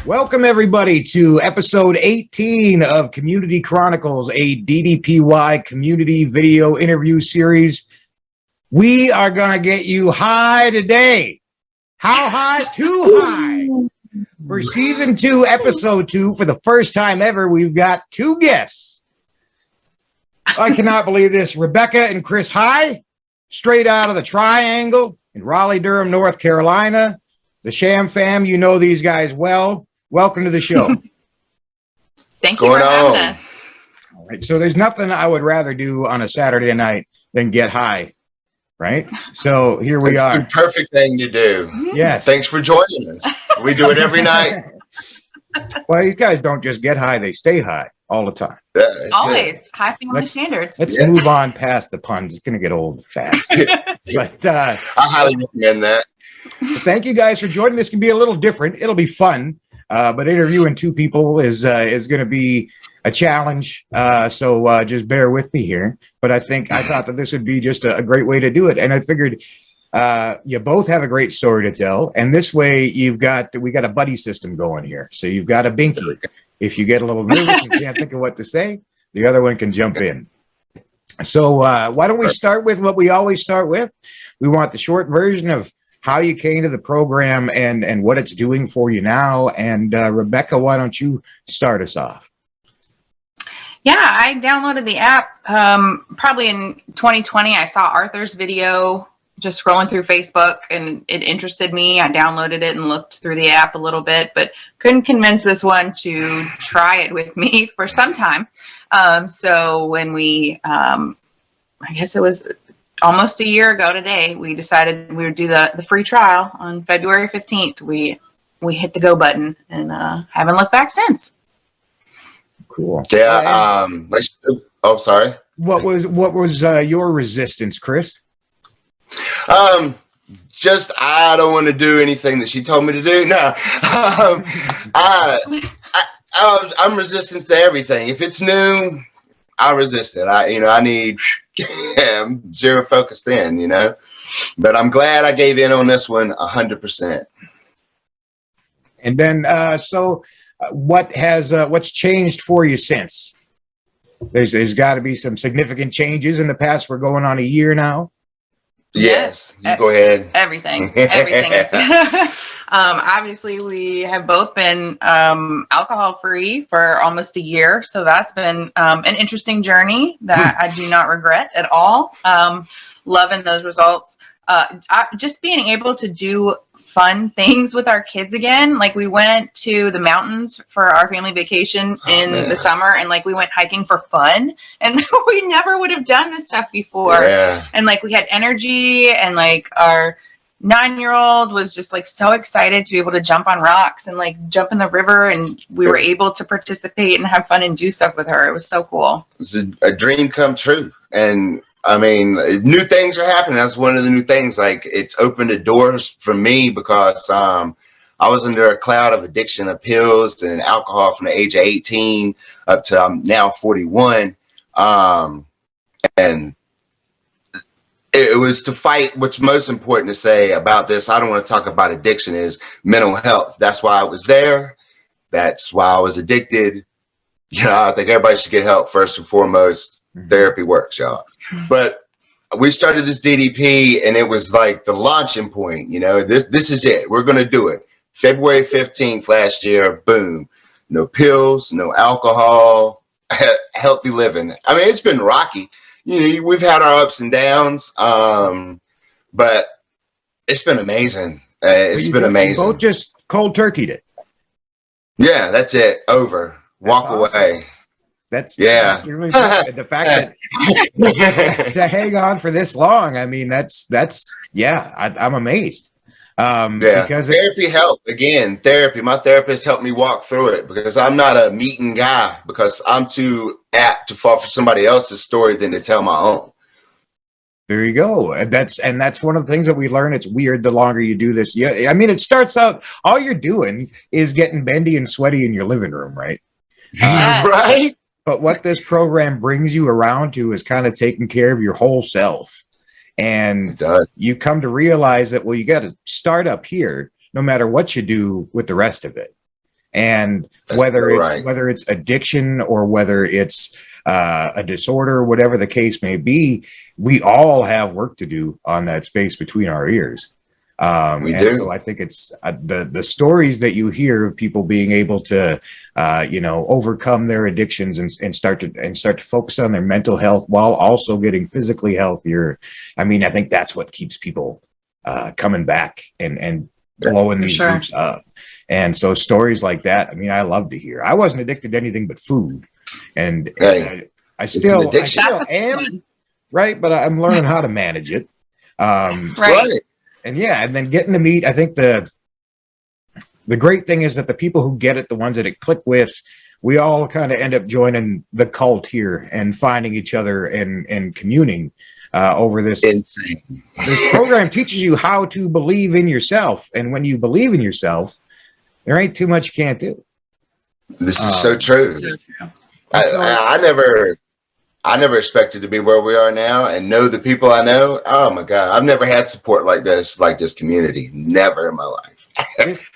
Welcome, everybody, to episode 18 of Community Chronicles, a DDPY community video interview series. We are going to get you high today. How high? Too high. For season 2, episode 2, for the first time ever, we've got 2 guests. I cannot believe this. Rebekah and Chris High, straight out of the Triangle in Raleigh, Durham, North Carolina. The Sham Fam, you know these guys well. Welcome to the show. Thank you for having us. All right, so there's nothing I would rather do on a Saturday night than get high, right? So here we are. It's the perfect thing to do. Yes. Thanks for joining us. We do it every night. Well, you guys don't just get high, they stay high all the time. Always. High family standards. Let's move on past the puns. It's going to get old fast. But I highly recommend that. Thank you guys for joining. This can be a little different. It'll be fun. But interviewing 2 people is going to be a challenge. So just bear with me here. But I thought that this would be just a great way to do it. And I figured you both have a great story to tell. And this way we got a buddy system going here. So you've got a binky. If you get a little nervous and can't think of what to say, the other one can jump in. So why don't we start with what we always start with? We want the short version of how you came to the program and what it's doing for you now. And Rebekah, why don't you start us off? Yeah, I downloaded the app probably in 2020. I saw Arthur's video just scrolling through Facebook and it interested me. I downloaded it and looked through the app a little bit, but couldn't convince this one to try it with me for some time. So when we, I guess it was almost a year ago today, we decided we would do the free trial on February 15th. We hit the go button and haven't looked back since. Cool. Yeah. Sorry. What was your resistance, Chris? Just I don't want to do anything that she told me to do. No. I'm resistant to everything. If it's new, I resist it. I need zero focused in, but I'm glad I gave in on this one 100%. And then, what's changed for you since? There's got to be some significant changes in the past. We're going on a year now. Yes, you go ahead. Everything. Obviously, we have both been alcohol free for almost a year, so that's been an interesting journey that I do not regret at all. Loving those results. Just being able to do fun things with our kids again. Like we went to the mountains for our family vacation in the summer, and we went hiking for fun, and we never would have done this stuff before. Yeah. And we had energy, and our 9-year-old was just so excited to be able to jump on rocks and jump in the river, and we were able to participate and have fun and do stuff with her. It was so cool. It's a dream come true. And new things are happening. That's one of the new things. It's opened the doors for me because I was under a cloud of addiction of pills and alcohol from the age of 18 up to now 41. And it was to fight. What's most important to say about this, I don't want to talk about addiction, is mental health. That's why I was there. That's why I was addicted. I think everybody should get help first and foremost. Therapy works, y'all. But we started this DDP, and it was the launching point. This is it. We're going to do it. February 15th last year, boom. No pills, no alcohol, healthy living. It's been rocky. We've had our ups and downs, but it's been amazing. It's been amazing. You both just cold turkeyed it. Yeah, that's it. Over. Walk away. That's really the fact that to hang on for this long. I'm amazed. Because therapy helped. Again, therapy. My therapist helped me walk through it because I'm not a meeting guy, because I'm too apt to fall for somebody else's story than to tell my own. There you go. And that's one of the things that we learn. It's weird the longer you do this. Yeah, it starts out, all you're doing is getting bendy and sweaty in your living room, right? Right. But what this program brings you around to is kind of taking care of your whole self. And you come to realize that, you got to start up here no matter what you do with the rest of it. And That's whether so it's right. whether it's addiction or whether it's a disorder, whatever the case may be, we all have work to do on that space between our ears. We And do. so I think it's the stories that you hear of people being able to, overcome their addictions and start to focus on their mental health while also getting physically healthier. I mean, I think that's what keeps people coming back and blowing these sure. groups up. And so stories like that, I mean, I love to hear. I wasn't addicted to anything but food, and Hey, I still addiction. am, right? But I'm learning how to manage it. Right. Right. And yeah, and then getting to meet, I think the great thing is that the people who get it, the ones that it click with, we all kind of end up joining the cult here and finding each other and communing over this. Insane. This program teaches you how to believe in yourself. And when you believe in yourself, there ain't too much you can't do. This is so true. So true. I never expected to be where we are now and know the people I know. Oh my God. I've never had support like this community. Never in my life.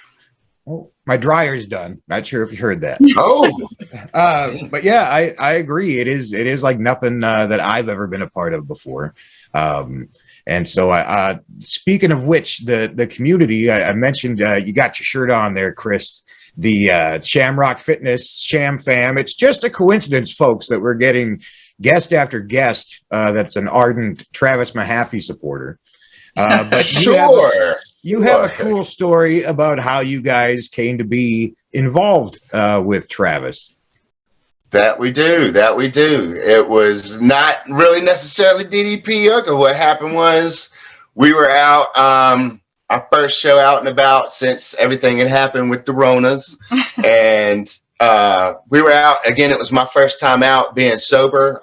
Oh, my dryer's done. Not sure if you heard that. Oh, But yeah, I agree. It is like nothing that I've ever been a part of before. And so speaking of which, the community, I mentioned, you got your shirt on there, Chris, the Shamrock Fitness Sham Fam. It's just a coincidence, folks, that we're getting guest after guest that's an ardent Travis Mahaffey supporter. But sure. You have a cool story about how you guys came to be involved with Travis. That we do. It was not really necessarily DDPY. What happened was we were out, our first show out and about since everything had happened with the Ronas. And we were out, again, it was my first time out being sober.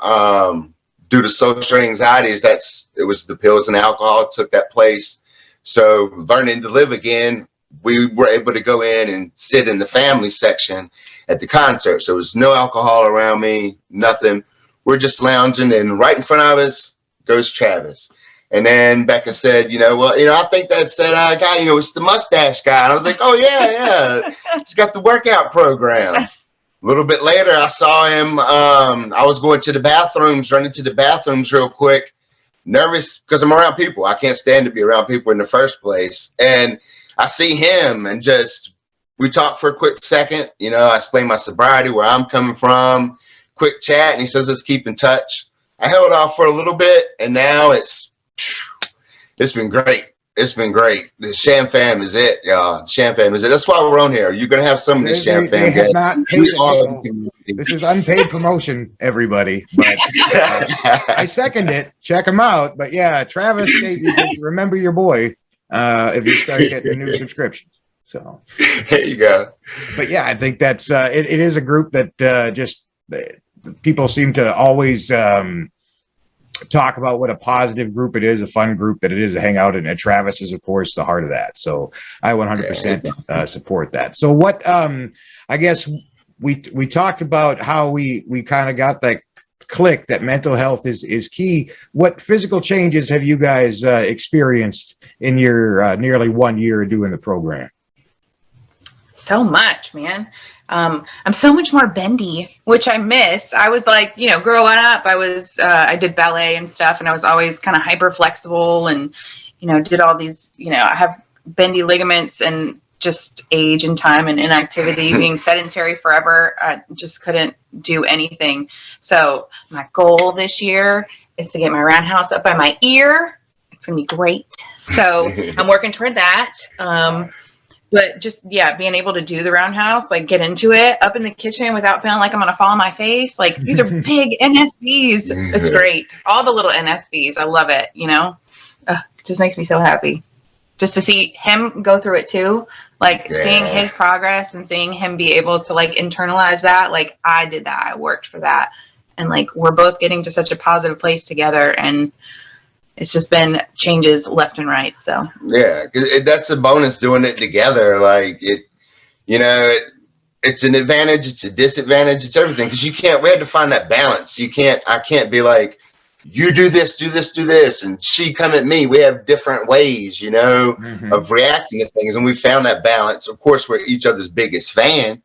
Due to social anxieties, it was the pills and alcohol took that place. So learning to live again, we were able to go in and sit in the family section at the concert. So there was no alcohol around me, nothing. We're just lounging, and right in front of us goes Travis. And then Becca said, I think that's that guy, it's the mustache guy. And I was like, oh, yeah. He's got the workout program. A little bit later, I saw him. I was going to the bathrooms, running to the bathrooms real quick. Nervous because I'm around people. I can't stand to be around people in the first place. And I see him and we talk for a quick second. I explain my sobriety, where I'm coming from, quick chat. And he says, let's keep in touch. I held off for a little bit, and now it's been great. It's been great. The Sham Fam is it, y'all. Sham Fam is it. That's why we're on here. You're going to have some of the Sham Fam They have guys. not paid This is unpaid promotion, everybody. But I second it. Check them out. But yeah, Travis, remember your boy if you start getting new subscriptions. So there you go. But yeah, I think that's it is a group that people seem to always talk about what a positive group it is, a fun group that it is to hang out in. And Travis is, of course, the heart of that. So I 100% support that. So what I guess we talked about how we kind of got that click that mental health is key. What physical changes have you guys experienced in your nearly 1 year doing the program? So much, man. I'm so much more bendy, which I miss. I was like, growing up, I did ballet and stuff, and I was always kind of hyper flexible and, did all these, I have bendy ligaments, and just age and time and inactivity, being sedentary forever, I just couldn't do anything. So my goal this year is to get my roundhouse up by my ear. It's going to be great. So I'm working toward that. But just, being able to do the roundhouse, like get into it up in the kitchen without feeling like I'm going to fall on my face. Like, these are big NSVs. It's great. All the little NSVs. I love it. It just makes me so happy just to see him go through it too. Like seeing his progress and seeing him be able to like internalize that. Like, I did that. I worked for that. And like, we're both getting to such a positive place together, and it's just been changes left and right. So yeah, that's a bonus doing it together. Like it's an advantage, it's a disadvantage, it's everything. Because we had to find that balance. I can't be like, you do this, do this, do this, and she come at me. We have different ways, you know, of reacting to things, and we found that balance. Of course, we're each other's biggest fan,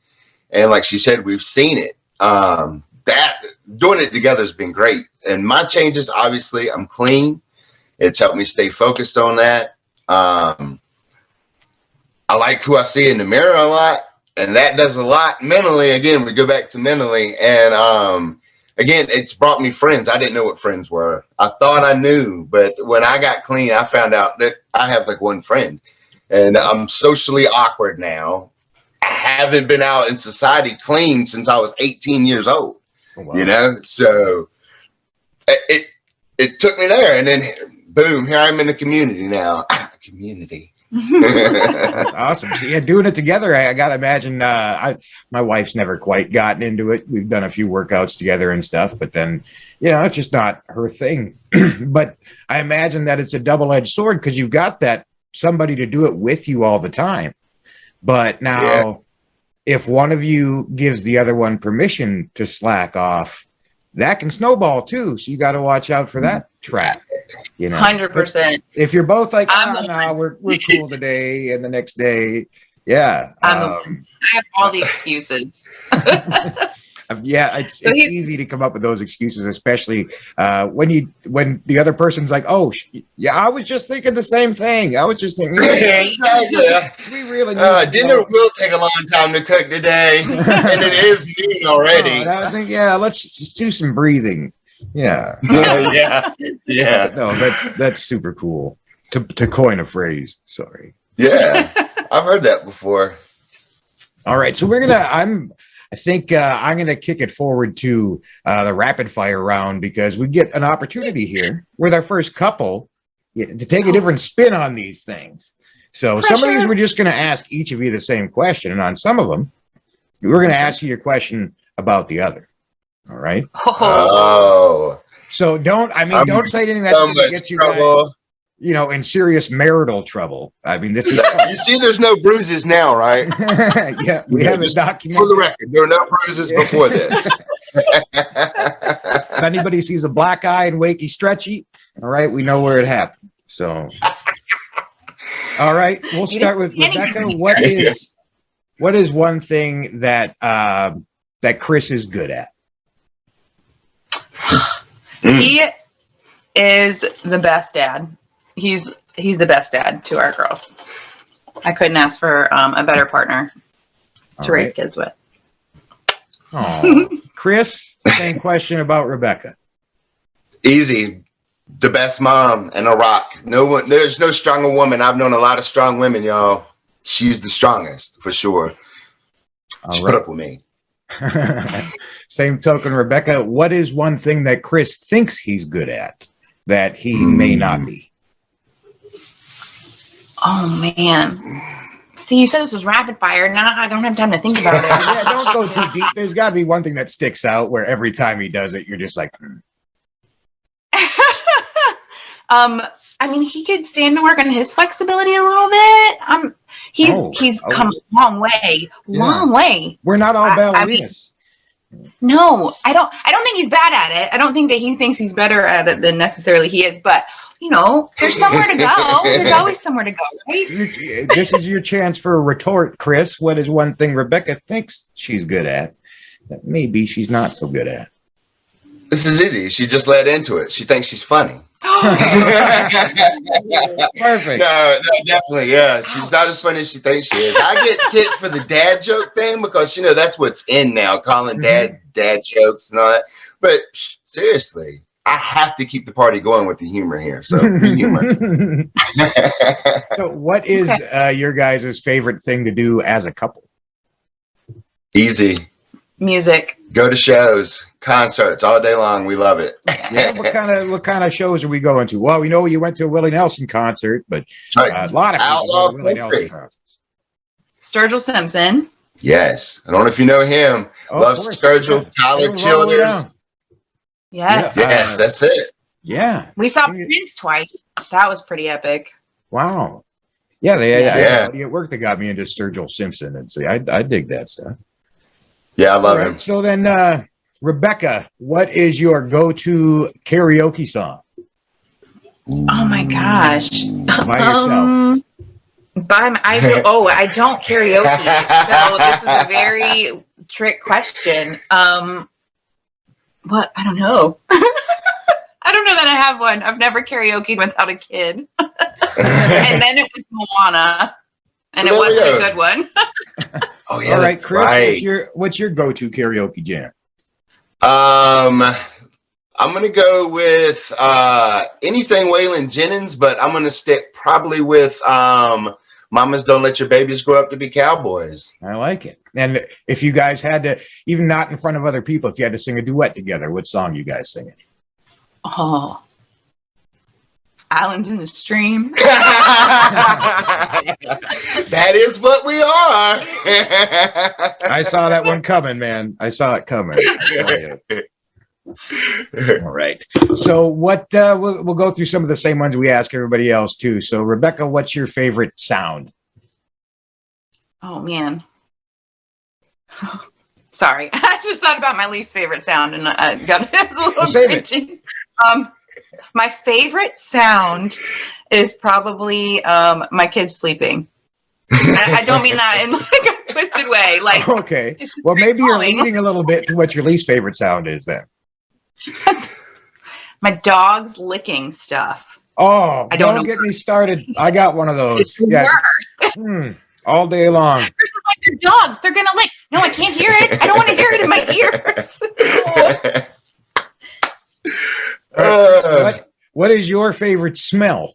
and like she said, we've seen it. That doing it together has been great. And my changes, obviously, I'm clean. It's helped me stay focused on that. I like who I see in the mirror a lot, and that does a lot mentally. Again, we go back to mentally, and again, it's brought me friends. I didn't know what friends were. I thought I knew, but when I got clean, I found out that I have like one friend, and I'm socially awkward now. I haven't been out in society clean since I was 18 years old. Oh, wow. You know, so it took me there, and then boom, here I'm in the community now. Community. That's awesome. So yeah, doing it together, I gotta imagine. My wife's never quite gotten into it. We've done a few workouts together and stuff, but then it's just not her thing. But I imagine that it's a double-edged sword because you've got that somebody to do it with you all the time. But now, if one of you gives the other one permission to slack off, that can snowball too. So you got to watch out for that trap. 100%. If you're both like, we're cool today, and the next day, I have all the excuses. It's easy to come up with those excuses, especially when the other person's like, "Oh, I was just thinking the same thing. I was just thinking." We really dinner will take a long time to cook today, and it is noon already. I think let's just do some breathing. Yeah. No, that's super cool. To coin a phrase. Sorry. Yeah, I've heard that before. All right, so I think I'm going to kick it forward to the rapid fire round because we get an opportunity here with our first couple to take a different spin on these things. So some of these we're just going to ask each of you the same question, and on some of them, we're going to ask you your question about the other. All right. Oh. So don't say anything that's going to get you guys, in serious marital trouble. I mean, this is you see, there's no bruises now, right? Yeah, we have a document. For the record, there were no bruises before this. If anybody sees a black eye and wakey stretchy, all right, we know where it happened. So, all right, we'll start with Rebekah. What is one thing that Chris is good at? He is the best dad. He's the best dad to our girls. I couldn't ask for a better partner to raise kids with. Oh, Chris, same question about Rebekah. Easy. The best mom and a rock. There's no stronger woman. I've known a lot of strong women, y'all. She's the strongest for sure. She put up with me. Same token, Rebekah, what is one thing that Chris thinks he's good at that he may not be? Oh, man. See, you said this was rapid fire. Now I don't have time to think about it. Don't go too deep. There's got to be one thing that sticks out where every time he does it, you're just like, I mean, he could stand to work on his flexibility a little bit. He's come a long way. Long way. We're not all ballerinas. No, I don't think he's bad at it. I don't think that he thinks he's better at it than necessarily he is, but there's somewhere to go. There's always somewhere to go, right? This is your chance for a retort, Chris. What is one thing Rebekah thinks she's good at that maybe she's not so good at? This is easy. She just led into it. She thinks she's funny. Perfect. No, definitely. Yeah. She's not as funny as she thinks she is. I get hit for the dad joke thing because, that's what's in now, calling dad jokes and all that. But seriously, I have to keep the party going with the humor here. So, humor. So what is your guys' favorite thing to do as a couple? Easy. Music. Go to shows, concerts all day long. We love it. Yeah, what kind of shows are we going to? Well, we know you went to a Willie Nelson concert, but a lot of people go to Willie Nelson concerts. Sturgill Simpson. Yes. I don't know if you know him. Love Sturgill, Tyler Childers. Yes. Yes, that's it. Yeah. We saw Prince twice. That was pretty epic. Wow. Yeah, I had somebody at work that got me into Sturgill Simpson, and see, I dig that stuff. Yeah, I love him. So then, Rebekah, what is your go-to karaoke song? Oh my gosh. By yourself. I don't karaoke. So this is a very trick question. What? I don't know. I don't know that I have one. I've never karaokeed without a kid. And then it was Moana. And So it wasn't there we a good one. Oh yeah. All right, Chris, Right. what's your go-to karaoke jam? I'm gonna go with anything Waylon Jennings, but I'm gonna stick probably with Mamas Don't Let Your Babies Grow Up to Be Cowboys. I like it. And if you guys had to, even not in front of other people, if you had to sing a duet together, what song you guys singing? Oh. Islands in the Stream. That is what we are. I saw that one coming, man. I saw it coming. All right. So what we'll go through some of the same ones we ask everybody else too. So Rebekah, what's your favorite sound? Oh man. Sorry. I just thought about my least favorite sound and I got it's a little cringy. My favorite sound is probably my kids sleeping. I don't mean that in like a twisted way. Like okay. Well, maybe you're leading a little bit to what your least favorite sound is then. My dog's licking stuff. Oh, don't get me started. I got one of those. It's the worst. All day long. Like they're dogs. They're gonna lick. No, I can't hear it. I don't want to hear it in my ears. What is your favorite smell?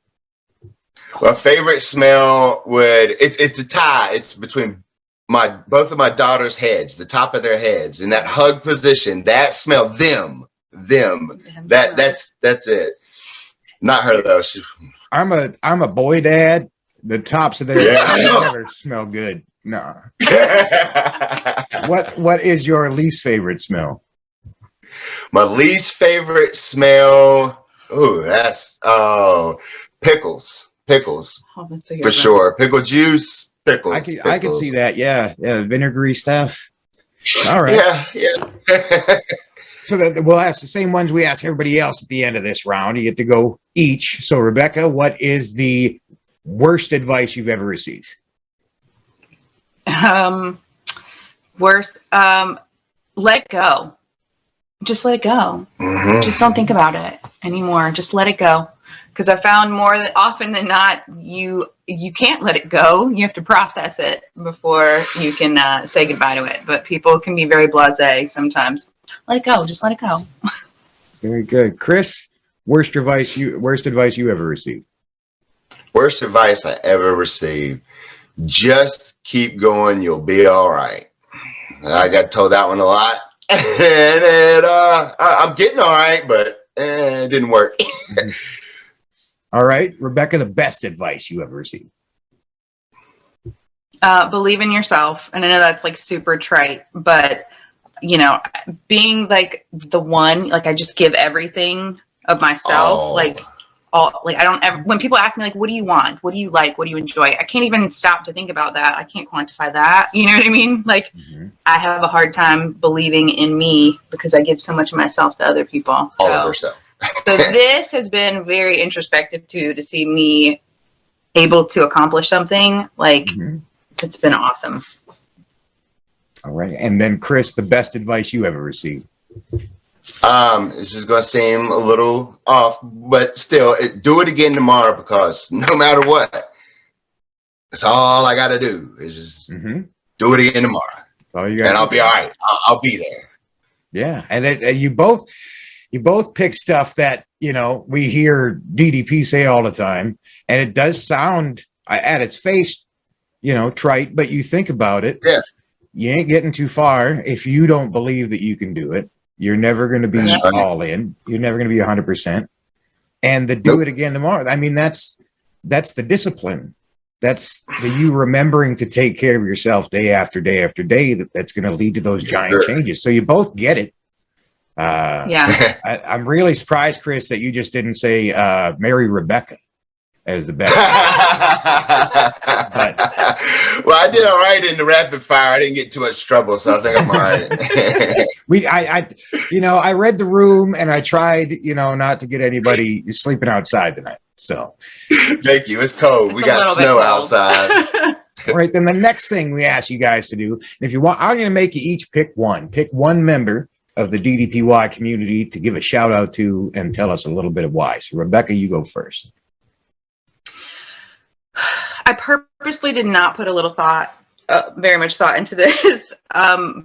My favorite smell it's a tie. It's between both of my daughters' heads, the top of their heads, in that hug position. That smell, them. That's it. Not her though. I'm a boy dad. The tops of their heads never smell good. No. What is your least favorite smell? My least favorite smell. Pickles. Pickles. Oh, that's a good for one. sure. Pickle juice, pickles. I can see that. Yeah. Vinegary stuff. All right. Yeah. So that we'll ask the same ones we ask everybody else at the end of this round. You get to go each. So Rebekah, what is the worst advice you've ever received? Worst. Let go. Just let it go. Mm-hmm. Just don't think about it anymore. Just let it go. Because I found more often than not, you can't let it go. You have to process it before you can say goodbye to it. But people can be very blasé sometimes. Let it go. Just let it go. Very good. Chris, worst advice you ever received? Worst advice I ever received. Just keep going. You'll be all right. I got told that one a lot. And I'm getting all right, but it didn't work. All right. Rebekah, the best advice you ever received? Believe in yourself. And I know that's like super trite, but being like the one, like I just give everything of myself. I don't ever, when people ask me like, what do you want? What do you like? What do you enjoy? I can't even stop to think about that. I can't quantify that. You know what I mean? Like I have a hard time believing in me because I give so much of myself to other people. All of yourself. So this has been very introspective too, to see me able to accomplish something like it's been awesome. All right. And then Chris, the best advice you ever received? This is going to seem a little off, but still do it again tomorrow, because no matter what, that's all I got to do is just do it again tomorrow. That's all you got. And I'll be all right. I'll be there. Yeah. And you both pick stuff that, we hear DDP say all the time, and it does sound at its face, trite, but you think about it. Yeah. You ain't getting too far if you don't believe that you can do it. You're never going to be all in. You're never going to be 100%. And the do it again tomorrow. I mean, that's the discipline. That's you remembering to take care of yourself day after day after day. That's going to lead to those giant changes. So you both get it. I'm really surprised, Chris, that you just didn't say marry Rebekah as the best. Well, I did all right in the rapid fire. I didn't get too much trouble, so I think I'm all right. I read the room and I tried, not to get anybody sleeping outside tonight. So thank you. It's cold. We got snow outside. All right, then the next thing we ask you guys to do, and if you want, I'm going to make you each pick one member of the DDPY community to give a shout out to and tell us a little bit of why. So Rebekah, you go first. I purposely did not put very much thought into this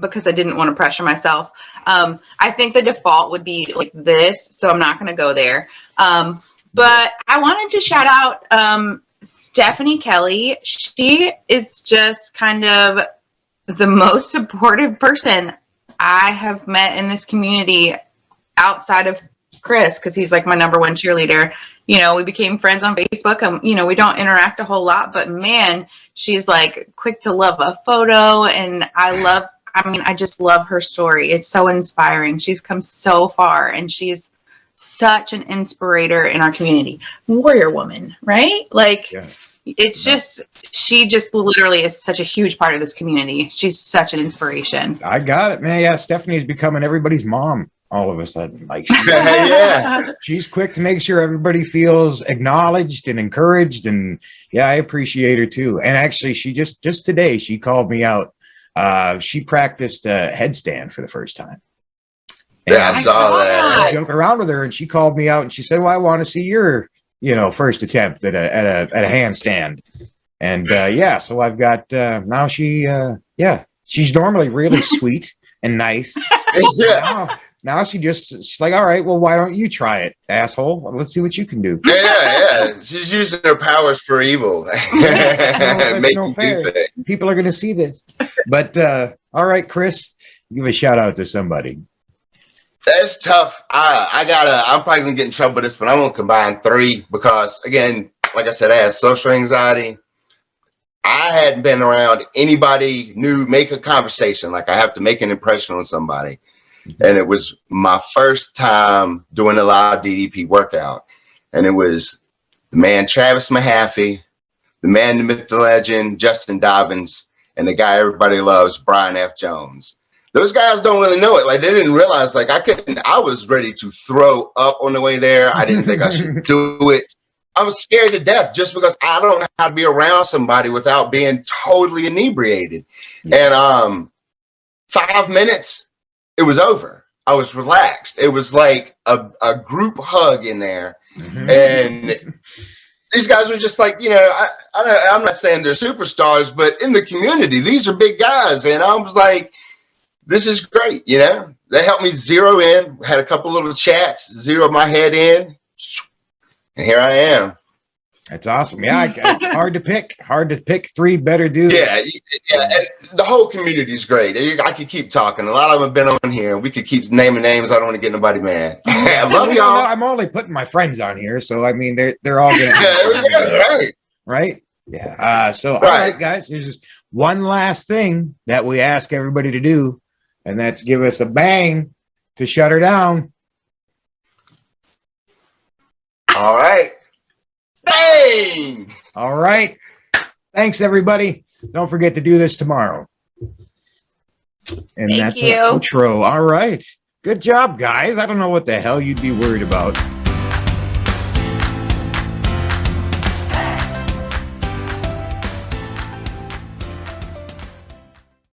because I didn't want to pressure myself. I think the default would be like this, so I'm not going to go there. But I wanted to shout out Stephanie Kelly. She is just kind of the most supportive person I have met in this community outside of Chris, because he's like my number one cheerleader. We became friends on Facebook and, we don't interact a whole lot, but man, she's like quick to love a photo. And I just love her story. It's so inspiring. She's come so far and she's such an inspirator in our community. Warrior woman, right? Like, yeah. She just literally is such a huge part of this community. She's such an inspiration. I got it, man. Yeah, Stephanie's becoming everybody's mom all of a sudden. Like, she's quick to make sure everybody feels acknowledged and encouraged. And yeah, I appreciate her too. And actually, she just today, she called me out. She practiced a headstand for the first time. Yeah, I saw that. I was joking around with her and she called me out and she said, well, I want to see your first attempt at a handstand. And so I've got now she's normally really sweet and nice. Now she's like, all right, well, why don't you try it, asshole? Well, let's see what you can do. Yeah. She's using her powers for evil. That's no fair. People are going to see this. But all right, Chris, give a shout out to somebody. That's tough. I'm probably gonna get in trouble with this, but I'm gonna combine three because, again, like I said, I had social anxiety. I hadn't been around anybody new, make a conversation. Like, I have to make an impression on somebody. And it was my first time doing a live DDP workout. And it was the man, Travis Mahaffey, the man, the myth, the legend, Justin Dobbins, and the guy everybody loves, Brian F. Jones. Those guys don't really know it. Like, they didn't realize, like, I was ready to throw up on the way there. I didn't think I should do it. I was scared to death just because I don't know how to be around somebody without being totally inebriated. And 5 minutes, it was over. I was relaxed. It was like a group hug in there. Mm-hmm. And these guys were just like, I'm not saying they're superstars, but in the community, these are big guys. And I was like, this is great, They helped me zero in, had a couple little chats, zero my head in, and here I am. That's awesome. Yeah, hard to pick three better dudes. Yeah, and the whole community is great. I could keep talking. A lot of them have been on here. We could keep naming names. I don't want to get nobody mad. I love y'all. I'm only putting my friends on here, so I mean they're all gonna right? Yeah. All right, guys. There's just one last thing that we ask everybody to do. And that's give us a bang to shut her down. All right. Bang! All right. Thanks, everybody. Don't forget to do this tomorrow. And that's our outro. All right. Good job, guys. I don't know what the hell you'd be worried about.